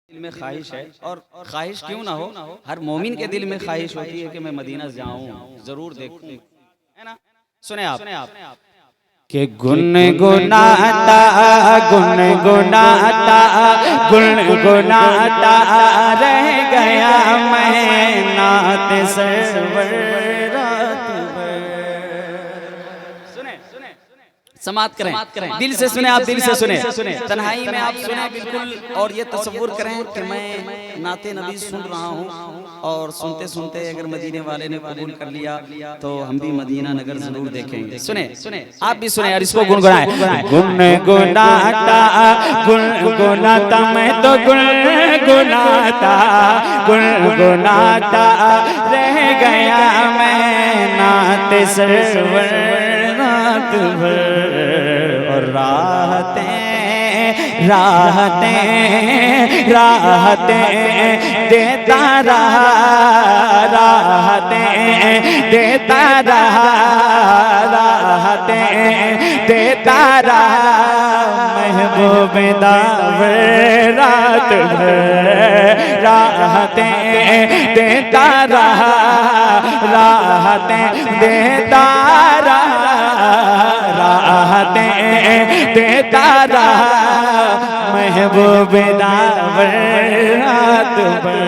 दिल में ख्वाहिश है, और ख्वाहिश क्यों ना हो, हर मोमिन के दिल में ख्वाहिश होती है कि मैं मदीना जाऊं, जरूर देखूं, है ना। सुने आप कि गुनगुनाता गुनगुनाता गुनगुनाता रह गया मैं नात सरवर रात भर। समात करें, दिल से सुने आप, दिल से सुने, तन्हाई में आप सुने बिल्कुल, और ये तसव्वुर करें कि मैं नाते नबी सुन रहा हूँ, और सुनते सुनते अगर मदीने वाले ने कबूल कर लिया तो हम भी मदीना नगर जरूर देखेंगे। सुने आप भी सुने और इसको गुनगुनाएं। गुनगुनाता गुनगुनाता मैं तो गुनगुनाता गुनगुनाता रह गया मैं नाते सरवर रात भर। और राहतें राहतें राहतें देता रहा, राहतें देता रहा, राहतें देता रहा महबूब दावर रात भर। राहतें देता रहा, राहतें देता रहा, राहतें देता रहा महबूब दावर रात भर।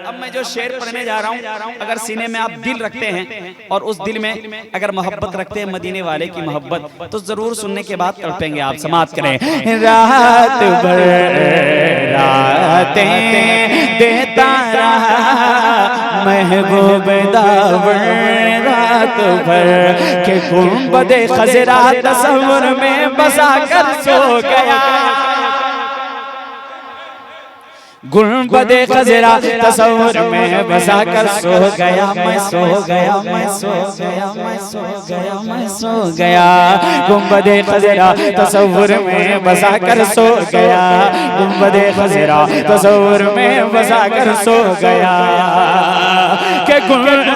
अब मैं जो शेर पढ़ने जा रहा हूँ, अगर सीने में आप दिल रखते हैं और उस दिल में अगर मोहब्बत रखते हैं मदीने वाले की मोहब्बत, तो जरूर सुनने के बाद तड़पेंगे आप। समात करें। रात भर रातें देता रहा महबूब दावर रात भर। के गुंबदे खजरा तस्वुर में बसा कर सो गया, गुंबदे खजरा तस्वुर में बसा कर सो गया, मैं सो गया, मैं सो गया, मैं सो गया, मैं सो गया। गुंबदे खजरा तस्वुर में बसा कर सो गया, गुंबदे खजरा तस्वुर में बसा कर सो गया। के गुंबदे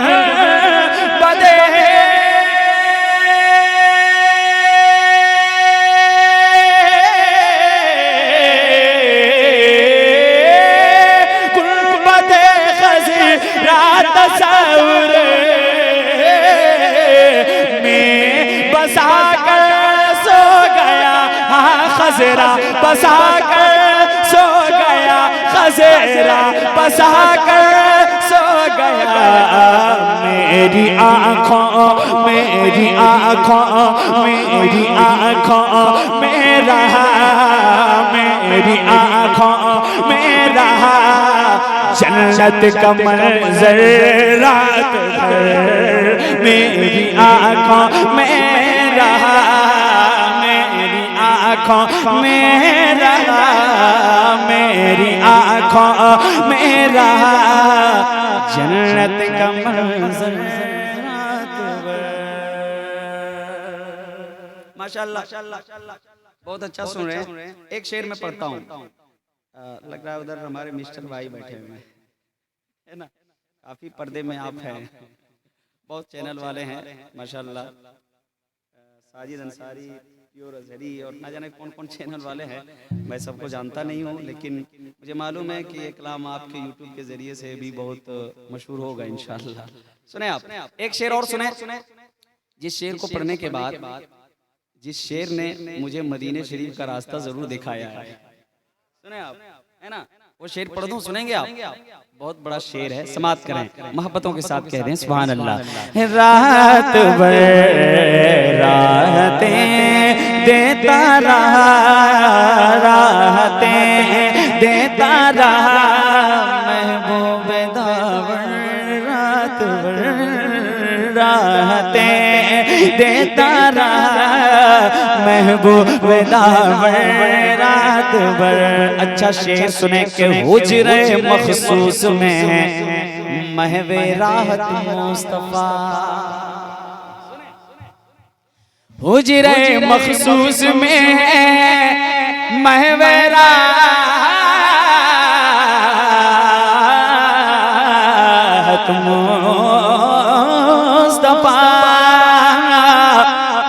तस्वुर में बसा कर सो गया, हाँ खजरा बसा कर सो गया, खजरा बसा कर सो गया। मेरी आँखों मेरी आँखों मेरी आँखों में रहा, मेरी आँखों में रहा जन्नत का मंजर रात भर। मेरी आँखों में रहा, मेरी आँखों में रहा, मेरी आँखों में रहा जन्नत का मंजर रात भर। माशाल्लाह, बहुत अच्छा सुन रहे हैं। एक शेर में पढ़ता हूँ, लग रहा है उधर हमारे मिस्टर भाई बैठे हुए हैं, है ना। काफी पर्दे में आप हैं, बहुत चैनल वाले हैं माशाल्लाह। साजिद अंसारी, प्योर अजहरी और ना जाने कौन कौन चैनल वाले हैं, मैं सबको जानता नहीं हूँ, लेकिन मुझे मालूम है कि ये कलाम आपके यूट्यूब के जरिए से भी बहुत मशहूर होगा इंशाल्लाह। सुने आप एक शेर और सुने, जिस शेर को पढ़ने के बाद जिस शेर ने मुझे मदीने शरीफ का रास्ता जरूर दिखाया है, सुने आप, है ना। वो शेर पढ़ दूं, सुनेंगे आप? बहुत बड़ा शेर है, समात करें, मोहब्बतों के साथ कह दें सुभान अल्लाह। रात भर राहतें देता रहा, राहतें देता रहा महबूब दावर रात भर। राहतें देता रहा महबूब दावर रात भर। अच्छा शेर सुने के हुजरे मखसूस में महवे राहत मुस्तफा, हुजरे मखसूस में महवे राहत मुस्तफा,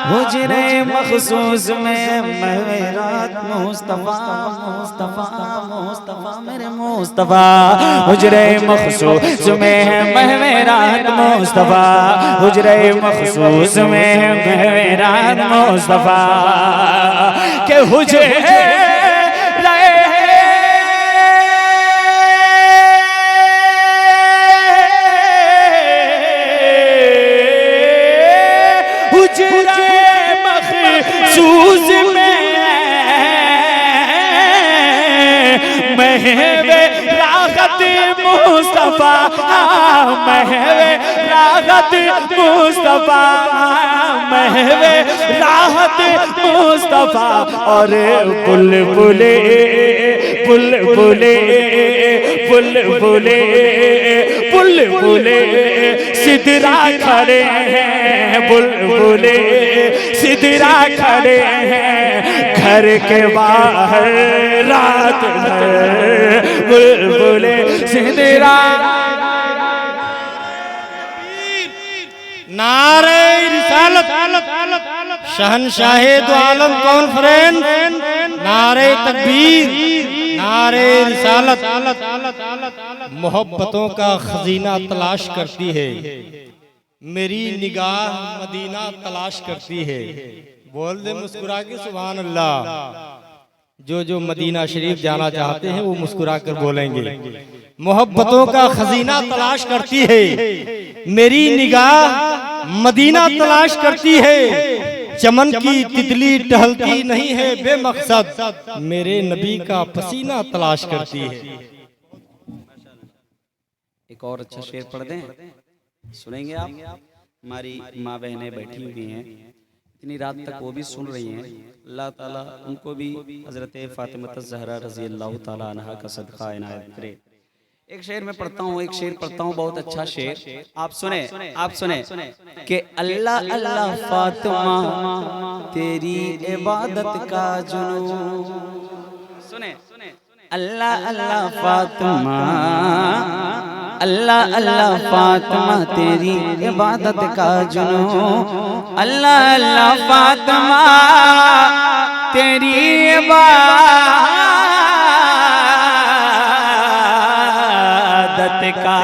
हुजरे मखसूस में महवे राहत मुस्तफा, मुस्तफा मुस्तफा मुस्तफा मेरे मुस्तफा हुजरे मखसूस में है महमेरात मुस्तफा हुजरे मखसूस में है महमेरात मुस्तफा के हुजरे महवे राहत मुस्तफा महवे राहत मुस्तफा महवे राहत मुस्तफा और बुलबुले बुलबुले बुलबुले बुलबुले सिदरा खड़े हैं बुलबुले सिदरा खड़े हैं घर के बाहर रात भर बुलबुले सिदरा नारे रिसालत शहनशाहे दो आलम कॉन्फ्रेंस नारे तकबीर नारे रिसालत मोहब्बतों का खजीना तलाश करती है मेरी निगाह मदीना तलाश करती है बोल दे मुस्कुरा के सुभान अल्लाह जो मदीना शरीफ जाना चाहते हैं वो मुस्कुरा कर बोलेंगे मोहब्बतों का खजीना तलाश करती है मेरी निगाह मदीना तलाश करती है चमन की तितली टहलती नहीं है बेमकसद मेरे नबी का पसीना तलाश करती है। एक और अच्छा शेर पढ़ दें, सुनेंगे आप? हमारी माँ बहनें बैठी हुई हैं, इतनी रात तक वो भी सुन रही हैं। अल्लाह ताला उनको भी हज़रत फ़ातिमा ज़हरा रज़ी अल्लाह ताला अन्हा का सदका इनायत करे। एक शेर में पढ़ता हूँ, एक शेर पढ़ता हूँ, बहुत अच्छा शेर। आप सुने कि अल्लाह अल्लाह फ़ातिमा तेरी इबादत का जुनून। सुने अल्लाह अल्लाह फ़ातिमा अल्लाह अल्लाह फ़ातिमा तेरी इबादत का जुनून। अल्लाह अल्लाह फ़ातिमा तेरी इबादत का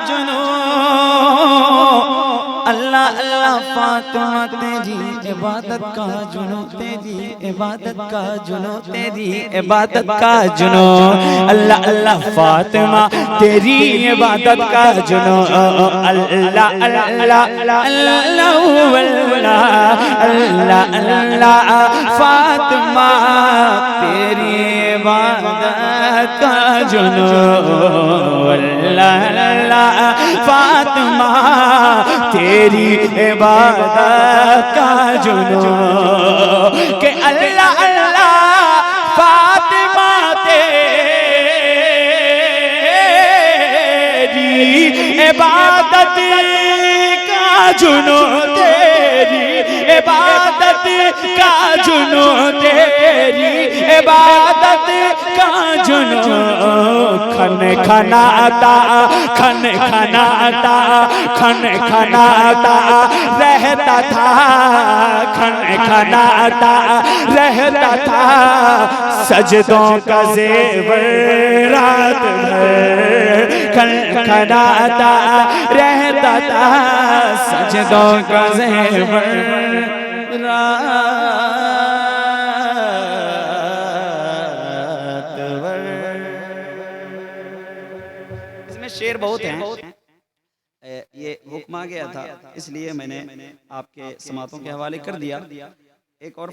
जुनून। अल्लाह अल्लाह फ़ातिमा तेरी इबादत का जुनून तेरी इबादत का जुनून तेरी इबादत का जुनून। अल्लाह अल्लाह फ़ातिमा तेरी इबादत का जुनून। अल्लाह अल्लाह अल्लाह अल्लाह अल्लाह फ़ातिमा तेरी इबादत का जुनून। अल्लाह अल्लाह फ़ातिमा तेरी इबादत का जुनून। के अल्लाह अल्लाह फ़ातिमा तेरी इबादत का जुनून तेरी इबादत का जुनून तेरी इबादत का जुनून। खन खनाता खन खनाता खन खनाता रहता था खन खनाता रहता था सजदों का जेवर रात भर खन खनाता रहता था सजदों का जेवर रात भर। इसमें शेर बहुत हैं। ये हुक्म आ गया था इसलिए मैंने आपके समातों के हवाले कर दिया। एक और